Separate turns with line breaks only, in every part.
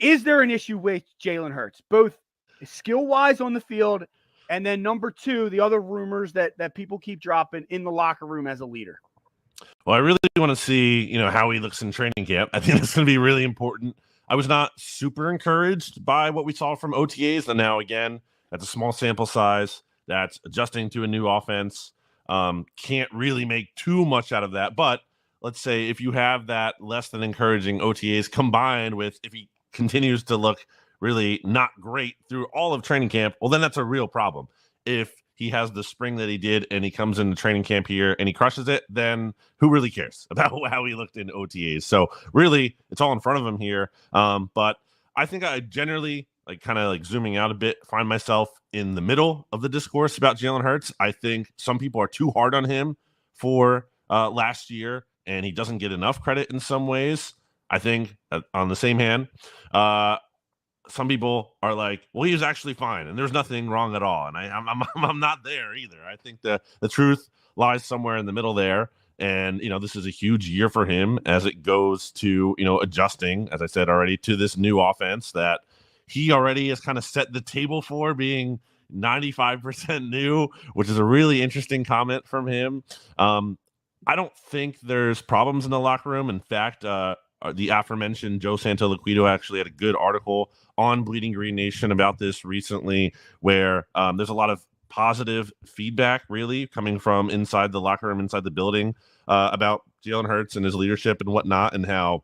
is there an issue with Jalen Hurts, both skill-wise on the field, and then number two, the other rumors that people keep dropping in the locker room as a leader?
Well, I really want to see, how he looks in training camp. I think that's going to be really important. I was not super encouraged by what we saw from OTAs, and now again, that's a small sample size. That's adjusting to a new offense. Can't really make too much out of that. But let's say if you have that less than encouraging OTAs combined with if he continues to look really not great through all of training camp, well, then that's a real problem. If he has the spring that he did and he comes into training camp here and he crushes it, then who really cares about how he looked in OTAs? So really, it's all in front of him here. But I think I generally, kind of zooming out a bit, find myself in the middle of the discourse about Jalen Hurts. I think some people are too hard on him for last year, and he doesn't get enough credit in some ways. I think on the same hand, some people are like, well, he was actually fine and there's nothing wrong at all. And I'm not there either. I think the truth lies somewhere in the middle there. And, this is a huge year for him as it goes to, adjusting, as I said already, to this new offense that he already has kind of set the table for, being 95% new, which is a really interesting comment from him. I don't think there's problems in the locker room. In fact, the aforementioned Joe Santoliquito actually had a good article on Bleeding Green Nation about this recently, where there's a lot of positive feedback really coming from inside the locker room, inside the building, about Jalen Hurts and his leadership and whatnot, and how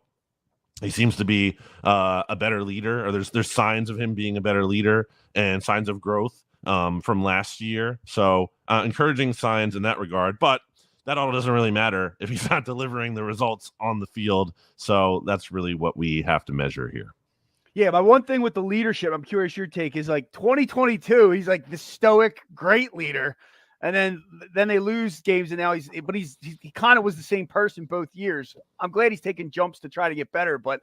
he seems to be a better leader, or there's signs of him being a better leader and signs of growth from last year. So encouraging signs in that regard, but that all doesn't really matter if he's not delivering the results on the field. So that's really what we have to measure here.
Yeah, my one thing with the leadership, I'm curious your take, is 2022, he's like the stoic, great leader. And then they lose games, and now he kind of was the same person both years. I'm glad he's taking jumps to try to get better, but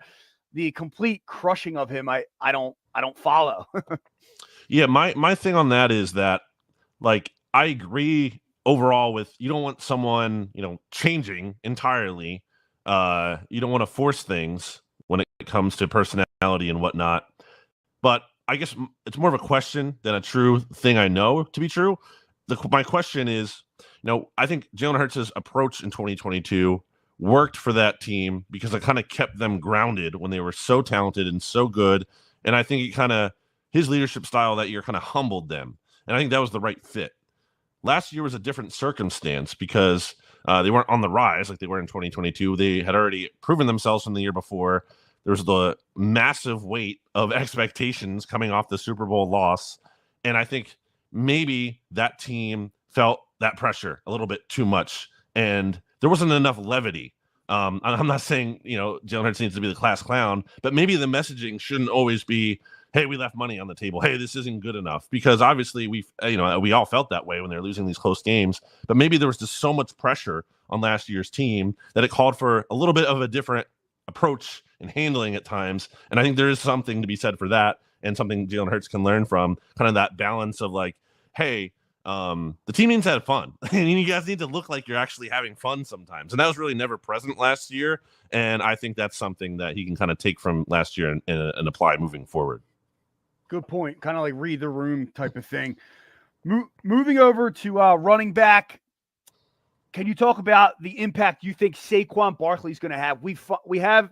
the complete crushing of him, I don't follow.
Yeah, my thing on that is that, I agree overall with, you don't want someone, changing entirely. You don't want to force things when it comes to personality and whatnot. But I guess it's more of a question than a true thing I know to be true. My question is, I think Jalen Hurts' approach in 2022 worked for that team because it kind of kept them grounded when they were so talented and so good. And I think his leadership style that year kind of humbled them. And I think that was the right fit. Last year was a different circumstance because they weren't on the rise like they were in 2022. They had already proven themselves from the year before. There was the massive weight of expectations coming off the Super Bowl loss. And I think maybe that team felt that pressure a little bit too much, and there wasn't enough levity. I'm not saying, Jalen Hurts needs to be the class clown, but maybe the messaging shouldn't always be, hey, we left money on the table. Hey, this isn't good enough, because obviously we all felt that way when they're losing these close games, but maybe there was just so much pressure on last year's team that it called for a little bit of a different approach and handling at times. And I think there is something to be said for that, and something Jalen Hurts can learn from, kind of that balance of hey, the team needs to have fun, and you guys need to look like you're actually having fun sometimes. And that was really never present last year. And I think that's something that he can kind of take from last year and apply moving forward.
Good point. Kind of read the room type of thing. Moving over to running back. Can you talk about the impact you think Saquon Barkley is going to have?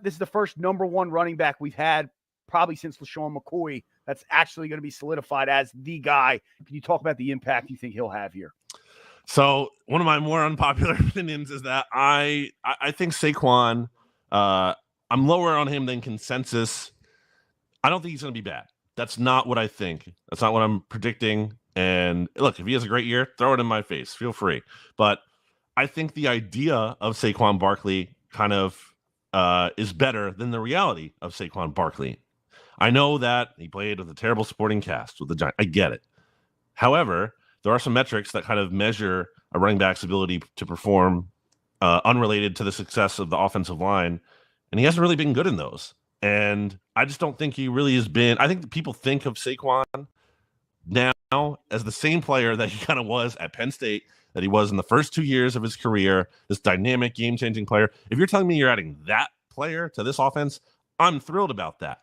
This is the first number one running back we've had probably since LaShawn McCoy that's actually going to be solidified as the guy. Can you talk about the impact you think he'll have here?
So one of my more unpopular opinions is that I think Saquon, I'm lower on him than consensus. I don't think he's going to be bad. That's not what I think. That's not what I'm predicting. And look, if he has a great year, throw it in my face. Feel free. But I think the idea of Saquon Barkley kind of is better than the reality of Saquon Barkley. I know that he played with a terrible supporting cast with the Giants. I get it. However, there are some metrics that kind of measure a running back's ability to perform unrelated to the success of the offensive line, and he hasn't really been good in those. And I just don't think he really has been. I think people think of Saquon now as the same player that he kind of was at Penn State, that he was in the first 2 years of his career, this dynamic, game-changing player. If you're telling me you're adding that player to this offense, I'm thrilled about that.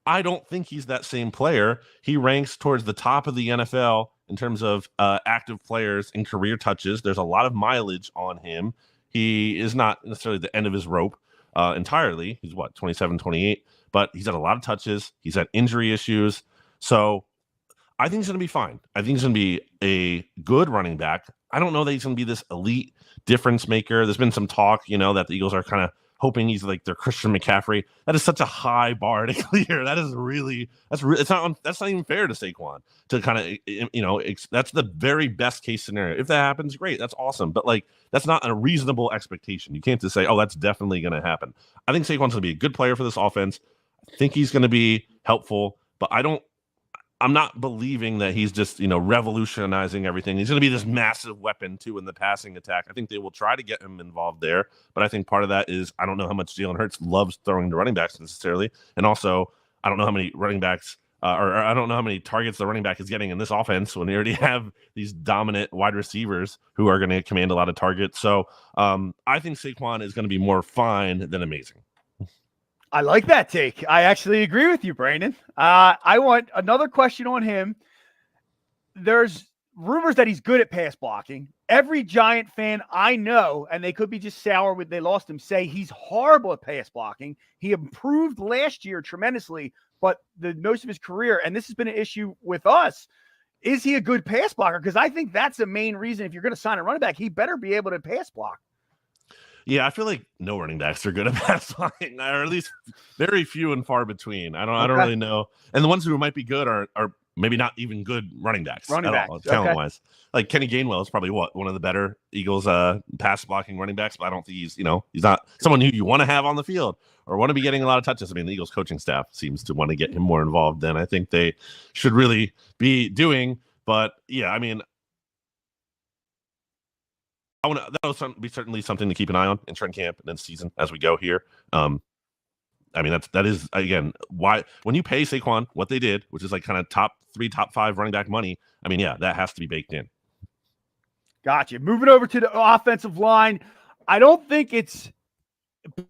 I don't think he's that same player. He ranks towards the top of the NFL in terms of active players in career touches. There's a lot of mileage on him. He is not necessarily the end of his rope entirely. He's 27, 28, but he's had a lot of touches. He's had injury issues. So I think he's going to be fine. I think he's going to be a good running back. I don't know that he's going to be this elite difference maker. There's been some talk, that the Eagles are kind of hoping he's like their Christian McCaffrey. That is such a high bar to clear. That's not even fair to Saquon to kind of, that's the very best case scenario. If that happens, great. That's awesome. But that's not a reasonable expectation. You can't just say, oh, that's definitely going to happen. I think Saquon's going to be a good player for this offense. I think he's going to be helpful, but I'm not believing that he's just, revolutionizing everything. He's going to be this massive weapon, too, in the passing attack. I think they will try to get him involved there. But I think part of that is I don't know how much Jalen Hurts loves throwing to running backs necessarily. And also, I don't know how many running backs or I don't know how many targets the running back is getting in this offense when they already have these dominant wide receivers who are going to command a lot of targets. So I think Saquon is going to be more fine than amazing.
I like that take. I actually agree with you, Brandon. I want another question on him. There's rumors that he's good at pass blocking. Every Giant fan I know, and they could be just sour when they lost him, say he's horrible at pass blocking. He improved last year tremendously, but the most of his career, and this has been an issue with us, is he a good pass blocker? Because I think that's the main reason if you're going to sign a running back, he better be able to pass block.
Yeah, I feel like no running backs are good at pass blocking, or at least very few and far between. I don't really know. And the ones who might be good are maybe not even good running backs all, talent-wise. Like Kenny Gainwell is probably one of the better Eagles pass blocking running backs, but I don't think he's not someone who you want to have on the field or want to be getting a lot of touches. I mean, the Eagles coaching staff seems to want to get him more involved than I think they should really be doing. But yeah, I mean, that will be certainly something to keep an eye on in training camp and then season as we go here. I mean, that is again why when you pay Saquon what they did, which is like kind of top 3, top 5 running back money. I mean, yeah, that has to be baked in.
Gotcha. Moving over to the offensive line, I don't think it's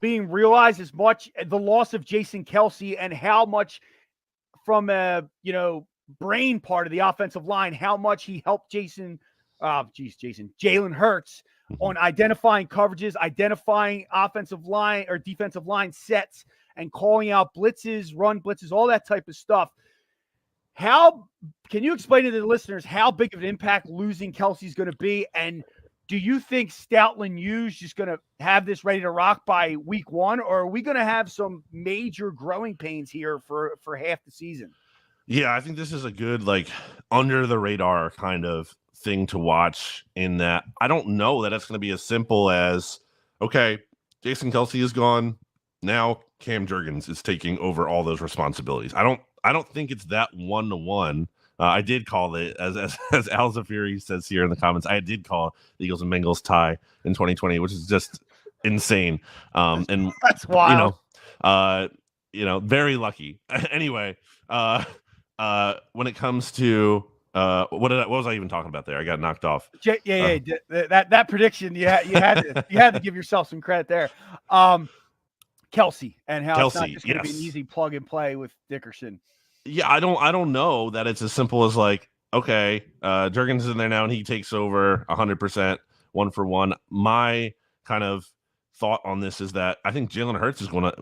being realized as much the loss of Jason Kelce and how much from a brain part of the offensive line, how much he helped Jalen Hurts on identifying coverages, identifying offensive line or defensive line sets, and calling out blitzes, run blitzes, all that type of stuff. How can you explain to the listeners how big of an impact losing Kelce's going to be? And do you think Stoutland U's just going to have this ready to rock by week 1, or are we going to have some major growing pains here for half the season?
Yeah, I think this is a good under the radar kind of thing to watch, in that I don't know that it's going to be as simple as, okay, Jason Kelce is gone. Now Cam Jurgens is taking over all those responsibilities. I don't think it's that 1-to-1. I did call it, as Al Zafiri says here in the comments, I did call the Eagles and Bengals tie in 2020, which is just insane. And
that's wild.
Very lucky. Anyway, when it comes to what was I even talking about there? I got knocked off.
That prediction, you had to give yourself some credit there. Kelce and how it's not just going to be an easy plug and play with Dickerson.
Yeah, I don't know that it's as simple as okay, Jurgens is in there now and he takes over 100%, 1-for-1. My kind of thought on this is that I think Jalen Hurts is gonna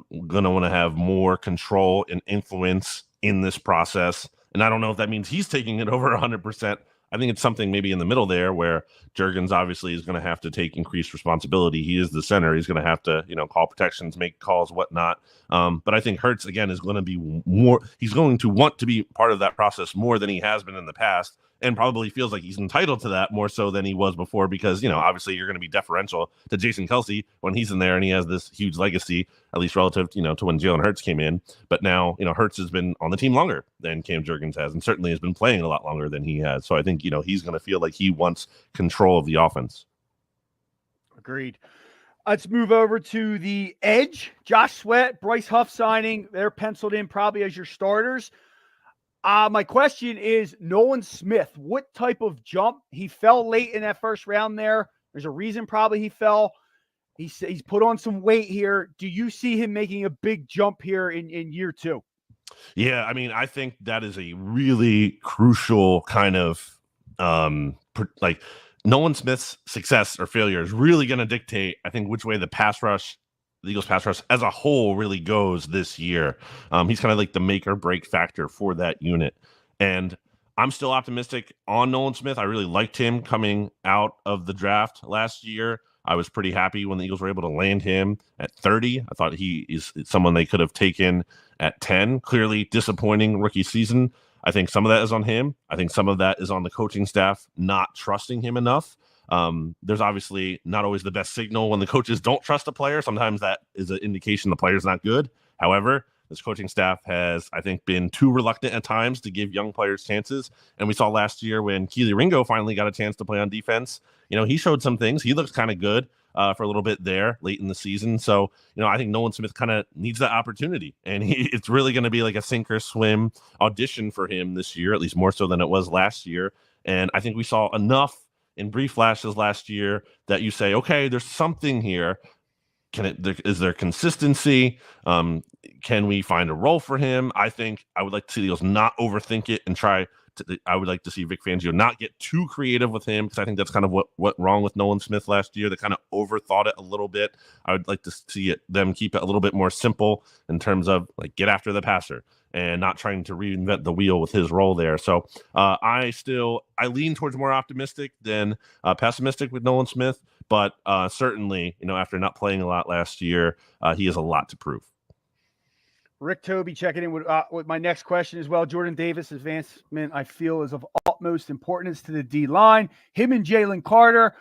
want to have more control and influence in this process. And I don't know if that means he's taking it over 100%. I think it's something maybe in the middle there where Jurgens obviously is going to have to take increased responsibility. He is the center. He's going to have to, call protections, make calls, whatnot. But I think Hurts, again, is going to be more, he's going to want to be part of that process more than he has been in the past, and probably feels like he's entitled to that more so than he was before, because, obviously you're going to be deferential to Jason Kelce when he's in there and he has this huge legacy, at least relative, to when Jalen Hurts came in. But now, Hurts has been on the team longer than Cam Jurgens has, and certainly has been playing a lot longer than he has. So I think, he's going to feel like he wants control of the offense.
Agreed. Let's move over to the edge. Josh Sweat, Bryce Huff signing. They're penciled in probably as your starters. My question is Nolan Smith. What type of jump? He fell late in that first round there. There's a reason probably he fell. He's put on some weight here. Do you see him making a big jump here in year 2?
Yeah, I mean, I think that is a really crucial kind of like Nolan Smith's success or failure is really going to dictate, I think, which way the Eagles pass rush as a whole really goes this year. He's kind of like the make or break factor for that unit. And I'm still optimistic on Nolan Smith. I really liked him coming out of the draft last year. I was pretty happy when the Eagles were able to land him at 30. I thought he is someone they could have taken at 10. Clearly disappointing rookie season. I think some of that is on him. I think some of that is on the coaching staff not trusting him enough. There's obviously not always the best signal when the coaches don't trust a player. Sometimes that is an indication the player's not good. However, this coaching staff has, I think, been too reluctant at times to give young players chances. And we saw last year when Keely Ringo finally got a chance to play on defense, he showed some things. He looks kind of good for a little bit there late in the season. So, I think Nolan Smith kind of needs that opportunity. And it's really going to be like a sink or swim audition for him this year, at least more so than it was last year. And I think we saw enough in brief flashes last year that you say, okay, there's something here. Is there consistency? Can we find a role for him? I think I would like to see the Eagles not overthink it and I would like to see Vic Fangio not get too creative with him, because I think that's kind of what wrong with Nolan Smith last year. They kind of overthought it a little bit. I would like to see them keep it a little bit more simple in terms of like get after the passer and not trying to reinvent the wheel with his role there. So I lean towards more optimistic than pessimistic with Nolan Smith, but certainly, after not playing a lot last year, he has a lot to prove.
Rick Toby checking in with my next question as well. Jordan Davis' advancement, I feel, is of utmost importance to the D-line. Him and Jalen Carter,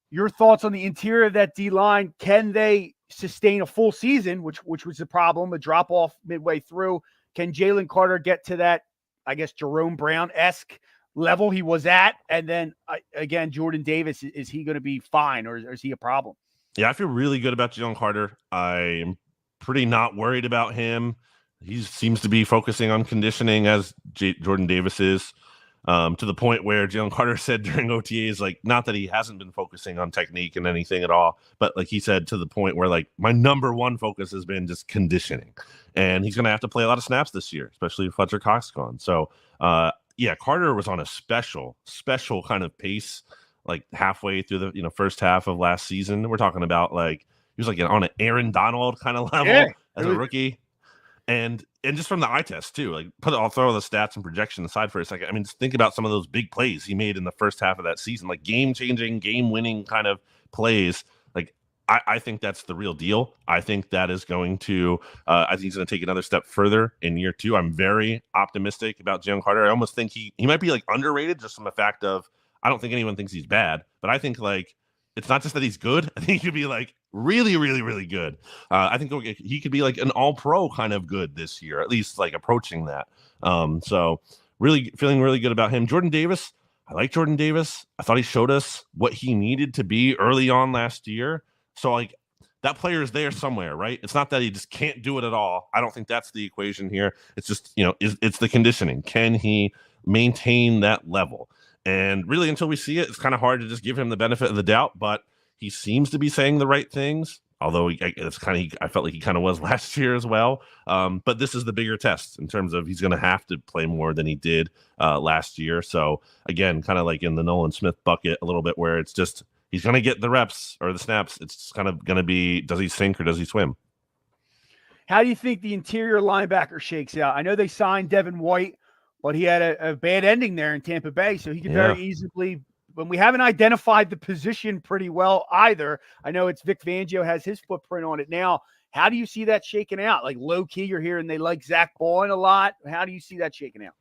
your thoughts on the interior of that D-line. Can they sustain a full season, which was the problem, a drop-off midway through? Can Jalen Carter get to that, I guess, Jerome Brown-esque level he was at? And then, again, Jordan Davis, is he going to be fine, or is he a problem?
Yeah, I feel really good about Jalen Carter. I'm pretty not worried about him. He seems to be focusing on conditioning as Jordan Davis is, to the point where Jalen Carter said during OTAs, like, not that he hasn't been focusing on technique and anything at all, but like he said, to the point where like my number one focus has been just conditioning, and he's going to have to play a lot of snaps this year, especially if Fletcher Cox gone. So yeah, Carter was on a special kind of pace, like halfway through the first half of last season. We're talking about like he was like on an Aaron Donald kind of level as a rookie. And just from the eye test too, like I'll throw the stats and projection aside for a second. I mean, just think about some of those big plays he made in the first half of that season, like game-changing, game-winning kind of plays. Like I think that's the real deal. I think that is going to, I think he's going to take another step further in year two. I'm very optimistic about Jalen Carter. I almost think he might be like underrated just from the fact of, I don't think anyone thinks he's bad, but I think like, it's not just that he's good. I think he could be like really, really, really good. I think he could be like an all-pro kind of good this year, at least like approaching that. So really feeling really good about him. Jordan Davis, I like Jordan Davis. I thought he showed us what he needed to be early on last year. So like that player is there somewhere, right? It's not that he just can't do it at all. I don't think that's the equation here. It's just, it's the conditioning. Can he maintain that level? And really, until we see it, it's kind of hard to just give him the benefit of the doubt. But he seems to be saying the right things, although I felt like he kind of was last year as well. But this is the bigger test in terms of he's going to have to play more than he did last year. So again, kind of like in the Nolan Smith bucket a little bit, where it's just he's going to get the reps or the snaps. It's kind of going to be, does he sink or does he swim?
How do you think the interior linebacker shakes out? I know they signed Devin White, but he had a bad ending there in Tampa Bay, so he could very easily, when we haven't identified the position pretty well either. I know it's Vic Fangio has his footprint on it now. How do you see that shaking out? Like low-key, you're hearing they like Zach Bowen a lot. How do you see that shaking out?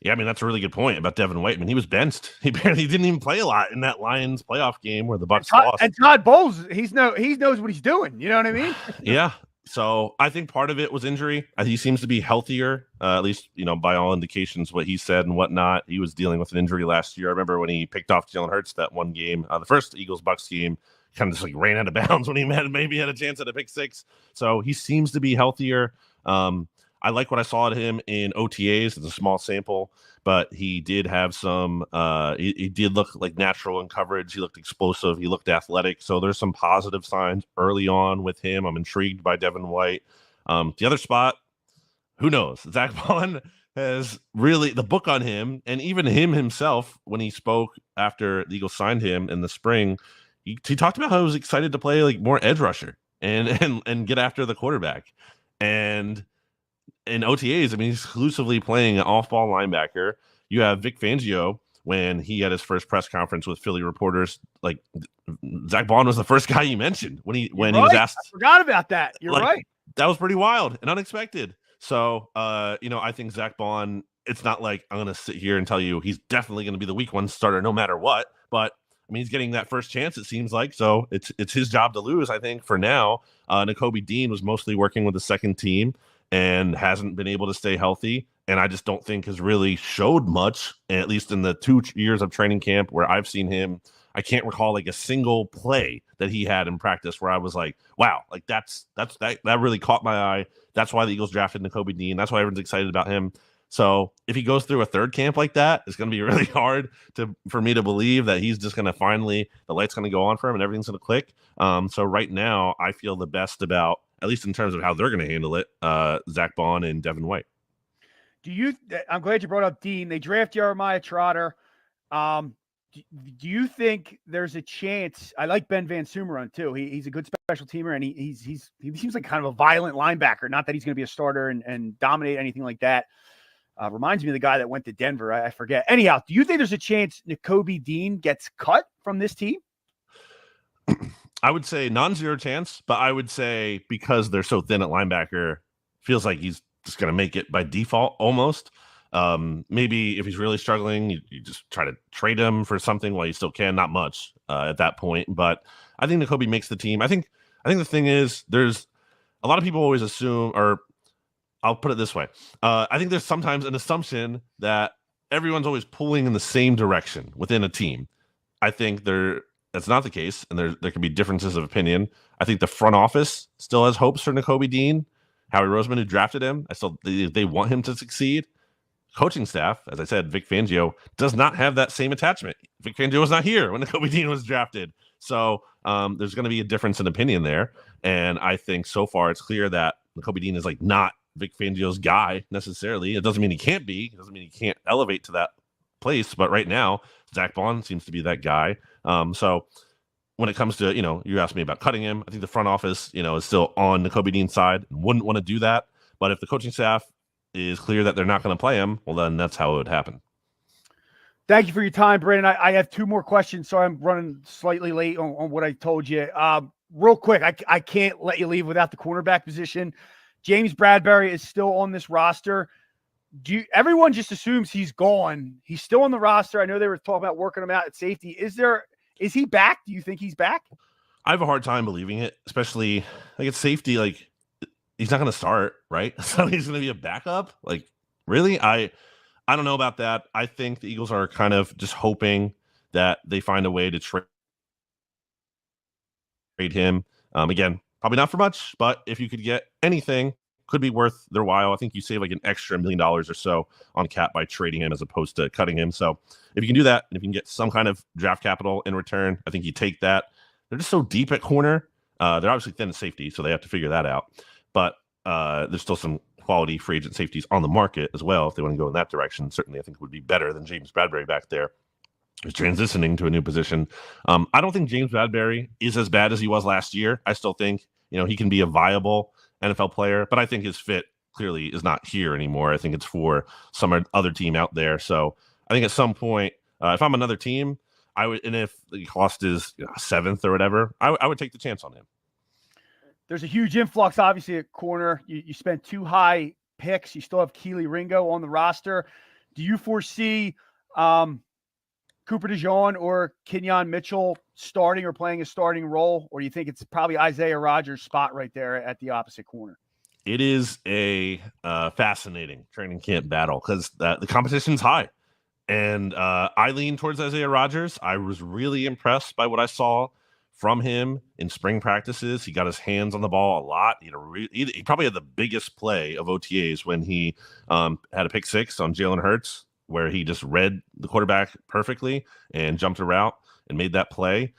Yeah, I mean, that's a really good point about Devin White. I mean, he was benched. He didn't even play a lot in that Lions playoff game where the Bucs lost.
And Todd Bowles, he knows what he's doing. You know what I mean?
Yeah. So I think part of it was injury. He seems to be healthier, at least, by all indications, what he said and whatnot. He was dealing with an injury last year. I remember when he picked off Jalen Hurts that one game, the first Eagles-Bucs game, kind of just like ran out of bounds when he maybe had a chance at a pick six. So he seems to be healthier. I like what I saw at him in OTAs. It's a small sample, but he did have some, he did look like natural in coverage. He looked explosive. He looked athletic. So there's some positive signs early on with him. I'm intrigued by Devin White. The other spot, who knows? Zach Bond has really the book on him, and even him himself, when he spoke after the Eagles signed him in the spring, he talked about how he was excited to play like more edge rusher and get after the quarterback. And in OTAs, I mean, he's exclusively playing an off-ball linebacker. You have Vic Fangio when he had his first press conference with Philly reporters. Like Zach Bond was the first guy you mentioned when he was asked.
I forgot about that. You're
like,
right.
That was pretty wild and unexpected. So, I think Zach Bond, it's not like I'm going to sit here and tell you he's definitely going to be the week one starter no matter what. But, I mean, he's getting that first chance, it seems like. So, it's his job to lose, I think, for now. Nakobe Dean was mostly working with the second team and hasn't been able to stay healthy. And I just don't think has really showed much, at least in the 2 years of training camp where I've seen him. I can't recall like a single play that he had in practice where I was like, wow, like that really caught my eye. That's why the Eagles drafted Nakobe Dean. That's why everyone's excited about him. So if he goes through a third camp like that, it's going to be really hard for me to believe that he's just going to finally, the light's going to go on for him and everything's going to click. So right now I feel the best about, at least in terms of how they're going to handle it, Zach Bond and Devin White.
I'm glad you brought up Dean. They draft Jeremiah Trotter. Do you think there's a chance? I like Ben Van Sumeren too. He's a good special teamer, and he seems like kind of a violent linebacker. Not that he's going to be a starter and dominate anything like that. Reminds me of the guy that went to Denver. I forget. Anyhow, do you think there's a chance Nakobe Dean gets cut from this team?
I would say non-zero chance, but I would say because they're so thin at linebacker, feels like he's just going to make it by default almost. Maybe if he's really struggling, you just try to trade him for something while you still can. Not much at that point, but I think Nakobe makes the team. I think the thing is, there's a lot of people always assume, or I'll put it this way. I think there's sometimes an assumption that everyone's always pulling in the same direction within a team. I think that's not the case, and there can be differences of opinion. I think the front office still has hopes for Nakobe Dean. Howie Roseman, who drafted him, they want him to succeed. Coaching staff, as I said, Vic Fangio does not have that same attachment. Vic Fangio was not here when Nakobe Dean was drafted. So there's going to be a difference in opinion there. And I think so far it's clear that Nakobe Dean is like not Vic Fangio's guy necessarily. It doesn't mean he can't be. It doesn't mean he can't elevate to that place. But right now, Zach Bond seems to be that guy. So when it comes to, you asked me about cutting him, I think the front office, is still on Nakobe Dean's side and wouldn't want to do that. But if the coaching staff is clear that they're not going to play him, well, then that's how it would happen.
Thank you for your time, Brandon. I have 2 more questions, so I'm running slightly late on what I told you. Real quick, I can't let you leave without the cornerback position. James Bradbury is still on this roster. Everyone just assumes he's gone. He's still on the roster. I know they were talking about working him out at safety. Is he back? Do you think he's back?
I have a hard time believing it, especially like at safety. Like, he's not going to start, right? So he's going to be a backup. Like, really? I don't know about that. I think the Eagles are kind of just hoping that they find a way to trade him. Again, probably not for much, but if you could get anything, could be worth their while. I think you save like an extra $1 million or so on cap by trading him as opposed to cutting him. So if you can do that, and if you can get some kind of draft capital in return, I think you take that. They're just so deep at corner. They're obviously thin at safety, so they have to figure that out. But there's still some quality free agent safeties on the market as well. If they want to go in that direction, certainly I think it would be better than James Bradbury back there, who's transitioning to a new position. I don't think James Bradbury is as bad as he was last year. I still think, he can be a viable NFL player, but I think his fit clearly is not here anymore. I think it's for some other team out there. So I think at some point, if I'm another team, I would, and if the cost is 7th or whatever, I would take the chance on him.
There's a huge influx, obviously, at corner. You spent 2 high picks. You still have Keely Ringo on the roster. Do you foresee Cooper DeJean or Kenyon Mitchell starting or playing a starting role, or do you think it's probably Isaiah Rodgers' spot right there at the opposite corner?
It is a fascinating training camp battle because the competition's high. And I lean towards Isaiah Rodgers. I was really impressed by what I saw from him in spring practices. He got his hands on the ball a lot. He probably had the biggest play of OTAs when he had a pick 6 on Jalen Hurts, where he just read the quarterback perfectly and jumped a route. and made that play.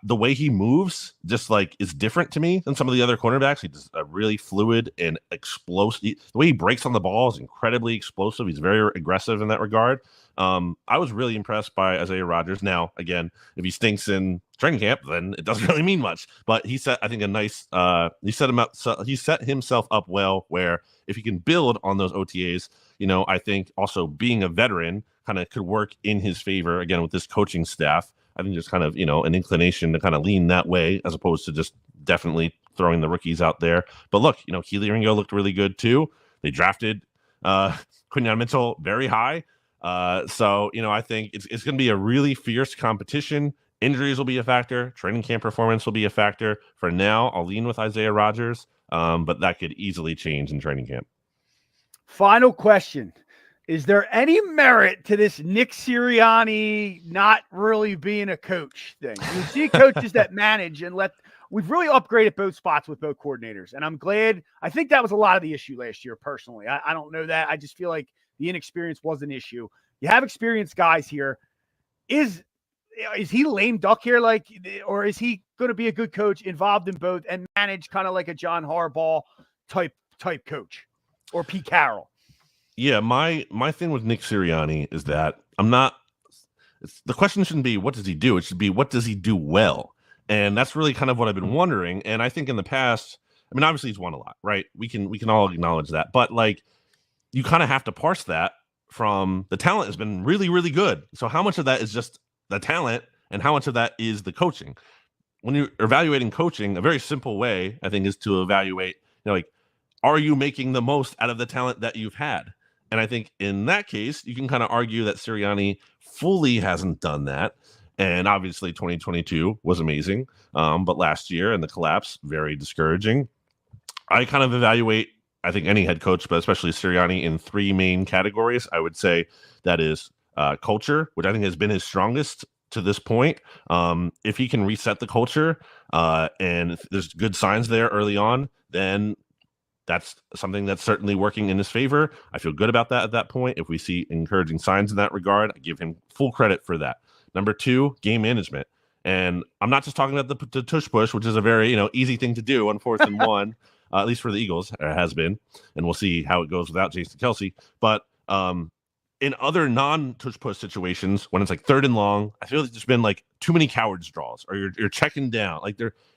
The way he moves just like is different to me than some of the other cornerbacks. He's really fluid and explosive. The way he breaks on the ball is incredibly explosive. He's very aggressive in that regard. I was really impressed by Isaiah Rodgers. Now, again, if he stinks in training camp, then it doesn't really mean much. But he set, I think, a nice. He set himself up well. Where if he can build on those OTAs, I think also being a veteran kind of could work in his favor again with this coaching staff. I think there's kind of, an inclination to kind of lean that way as opposed to just definitely throwing the rookies out there. But look, Keely Ringo looked really good too. They drafted Quinyon Mitchell very high. So, I think it's going to be a really fierce competition. Injuries will be a factor. Training camp performance will be a factor. For now, I'll lean with Isaiah Rodgers, but that could easily change in training camp.
Final question. Is there any merit to this Nick Sirianni not really being a coach thing? You see coaches that manage and we've really upgraded both spots with both coordinators. And I'm glad. I think that was a lot of the issue last year, personally. I don't know that. I just feel like the inexperience was an issue. You have experienced guys here. Is he lame duck here? Or is he going to be a good coach involved in both and manage kind of like a John Harbaugh type coach or Pete Carroll?
Yeah, my thing with Nick Sirianni is that the question shouldn't be what does he do? It should be what does he do well? And that's really kind of what I've been wondering. And I think in the past, obviously he's won a lot, right? We can all acknowledge that. But you kind of have to parse that from the talent has been really, really good. So how much of that is just the talent and how much of that is the coaching? When you're evaluating coaching, a very simple way, I think, is to evaluate, are you making the most out of the talent that you've had? And I think in that case, you can kind of argue that Sirianni fully hasn't done that. And obviously 2022 was amazing. But last year and the collapse, very discouraging. I kind of evaluate, I think, any head coach, but especially Sirianni, in three main categories. I would say that is culture, which I think has been his strongest to this point. If he can reset the culture and if there's good signs there early on, then that's something that's certainly working in his favor. I feel good about that at that point. If we see encouraging signs in that regard, I give him full credit for that. Number two, game management. And I'm not just talking about the tush push, which is a very easy thing to do on 4th and 1, at least for the Eagles, it has been. And we'll see how it goes without Jason Kelce. But in other non-tush push situations, when it's 3rd and long, I feel like there's been too many cowards draws, or you're checking down.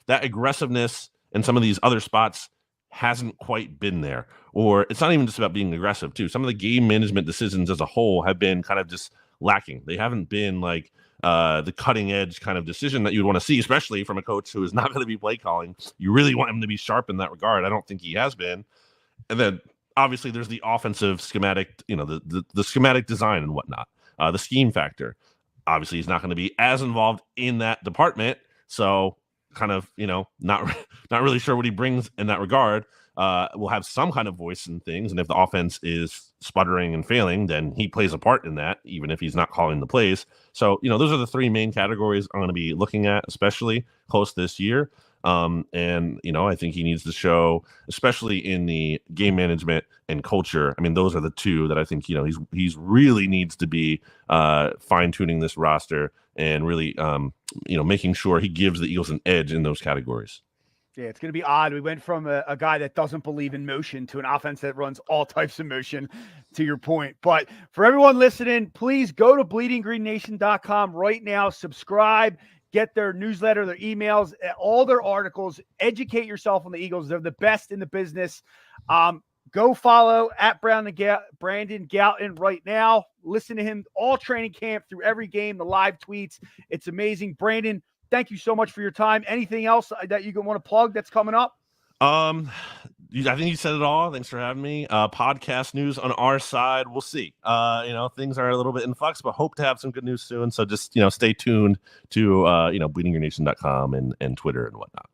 That aggressiveness in some of these other spots hasn't quite been there. Or it's not even just about being aggressive too. Some of the game management decisions as a whole have been kind of just lacking. They haven't been the cutting edge kind of decision that you'd want to see, especially from a coach who is not going to be play calling. You really want him to be sharp in that regard. I don't think he has been. And then obviously there's the offensive schematic, the schematic design and whatnot, the scheme factor. Obviously he's not going to be as involved in that department. So kind of, not really sure what he brings in that regard. Will have some kind of voice in things. And if the offense is sputtering and failing, then he plays a part in that, even if he's not calling the plays. So, those are the three main categories I'm going to be looking at, especially close this year. And, I think he needs to show, especially in the game management and culture. Those are the two that I think, he's really needs to be fine tuning this roster and really, making sure he gives the Eagles an edge in those categories.
Yeah, it's going to be odd. We went from a guy that doesn't believe in motion to an offense that runs all types of motion, to your point. But for everyone listening, please go to bleedinggreennation.com right now. Subscribe, get their newsletter, their emails, all their articles. Educate yourself on the Eagles. They're the best in the business. Go follow at Brandon Gowton right now. Listen to him all training camp through every game, the live tweets. It's amazing. Brandon, thank you so much for your time. Anything else that you want to plug that's coming up?
I think you said it all. Thanks for having me. Podcast news on our side. We'll see. Things are a little bit in flux, but hope to have some good news soon. So just, stay tuned to, bleedinggreennation.com and Twitter and whatnot.